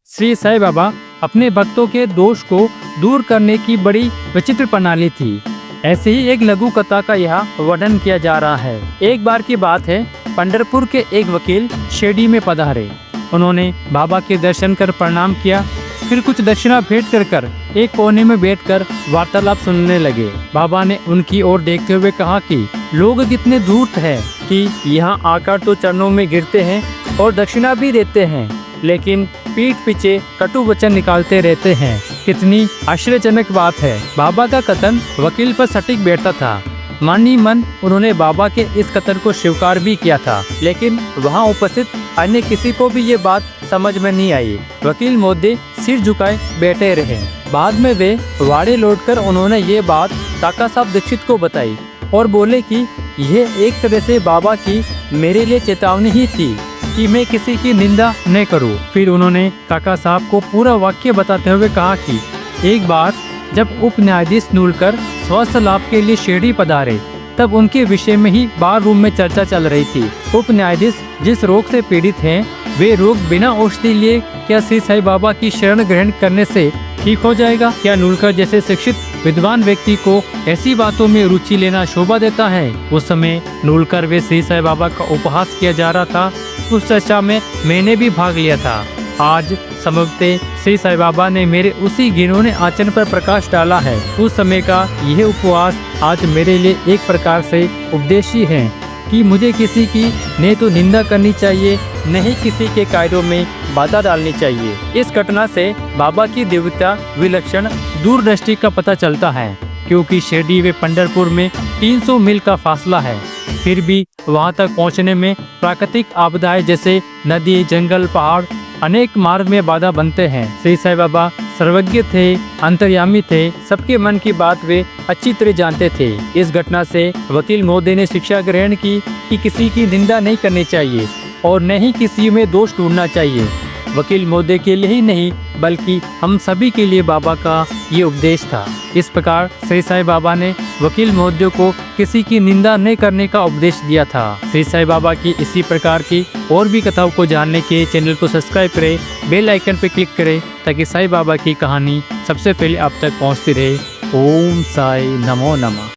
श्री साईं बाबा अपने भक्तों के दोष को दूर करने की बड़ी विचित्र प्रणाली थी। ऐसे ही एक लघु कथा का यहाँ वर्णन किया जा रहा है। एक बार की बात है, पंढरपुर के एक वकील शिरडी में पधारे। उन्होंने बाबा के दर्शन कर प्रणाम किया, फिर कुछ दक्षिणा भेंट कर एक कोने में बैठकर वार्तालाप सुनने लगे। बाबा ने उनकी ओर देखते हुए कहा कि लोग कितने धूर्त हैं कि यहाँ आकर तो चरणों में गिरते हैं और दक्षिणा भी देते हैं, लेकिन पीठ पीछे कटु वचन निकालते रहते हैं। कितनी आश्चर्यजनक बात है। बाबा का कथन वकील पर सटीक बैठता था। मन ही मन उन्होंने बाबा के इस कथन को स्वीकार भी किया था, लेकिन वहाँ उपस्थित अन्य किसी को भी ये बात समझ में नहीं आई। वकील महोदय सिर झुकाए बैठे रहे। बाद में वे वाड़े लौटकर उन्होंने ये बात काका साहब दीक्षित को बताई और बोले कि यह एक तरह से बाबा की मेरे लिए चेतावनी ही थी कि मैं किसी की निंदा न करूं। फिर उन्होंने काका साहब को पूरा वाक्य बताते हुए कहा कि एक बार जब उप न्यायाधीश नूलकर स्वास्थ्य लाभ के लिए शिरडी पधारे, तब उनके विषय में ही बार रूम में चर्चा चल रही थी। उप न्यायाधीश जिस रोग से पीड़ित हैं, वे रोग बिना औषधि लिए क्या श्री साईं बाबा की शरण ग्रहण करने से ठीक हो जाएगा? क्या नूलकर जैसे शिक्षित विद्वान व्यक्ति को ऐसी बातों में रुचि लेना शोभा देता है? उस समय नूलकर वे श्री साईं बाबा का उपहास किया जा रहा था। उस चर्चा में मैंने भी भाग लिया था। आज समझते श्री साईं बाबा ने मेरे उसी घिनौने आचरण पर प्रकाश डाला है। उस समय का यह उपवास आज मेरे लिए एक प्रकार से उपदेश ही है कि मुझे किसी की न तो निंदा करनी चाहिए, न ही किसी के कार्यों में बाधा डालनी चाहिए। इस घटना से बाबा की दिव्यता, विलक्षण दूरदृष्टि का पता चलता है, क्योंकि शिरडी व पंढरपुर में 300 मील का फासला है। फिर भी वहां तक पहुंचने में प्राकृतिक आपदाएं जैसे नदी, जंगल, पहाड़ अनेक मार्ग में बाधा बनते हैं। श्री साईं बाबा सर्वज्ञ थे, अंतर्यामी थे, सबके मन की बात वे अच्छी तरह जानते थे। इस घटना से वकील महोदय ने शिक्षा ग्रहण की कि किसी की निंदा नहीं करनी चाहिए और न ही किसी में दोष ढूंढना चाहिए। वकील महोदय के लिए ही नहीं, बल्कि हम सभी के लिए बाबा का ये उपदेश था। इस प्रकार श्री साईं बाबा ने वकील महोदय को किसी की निंदा न करने का उपदेश दिया था। श्री साईं बाबा की इसी प्रकार की और भी कथाओं को जानने के चैनल को सब्सक्राइब करें, बेल आइकन पर क्लिक करें, ताकि साईं बाबा की कहानी सबसे पहले आप तक पहुंचती रहे। ओम साई नमो नमः।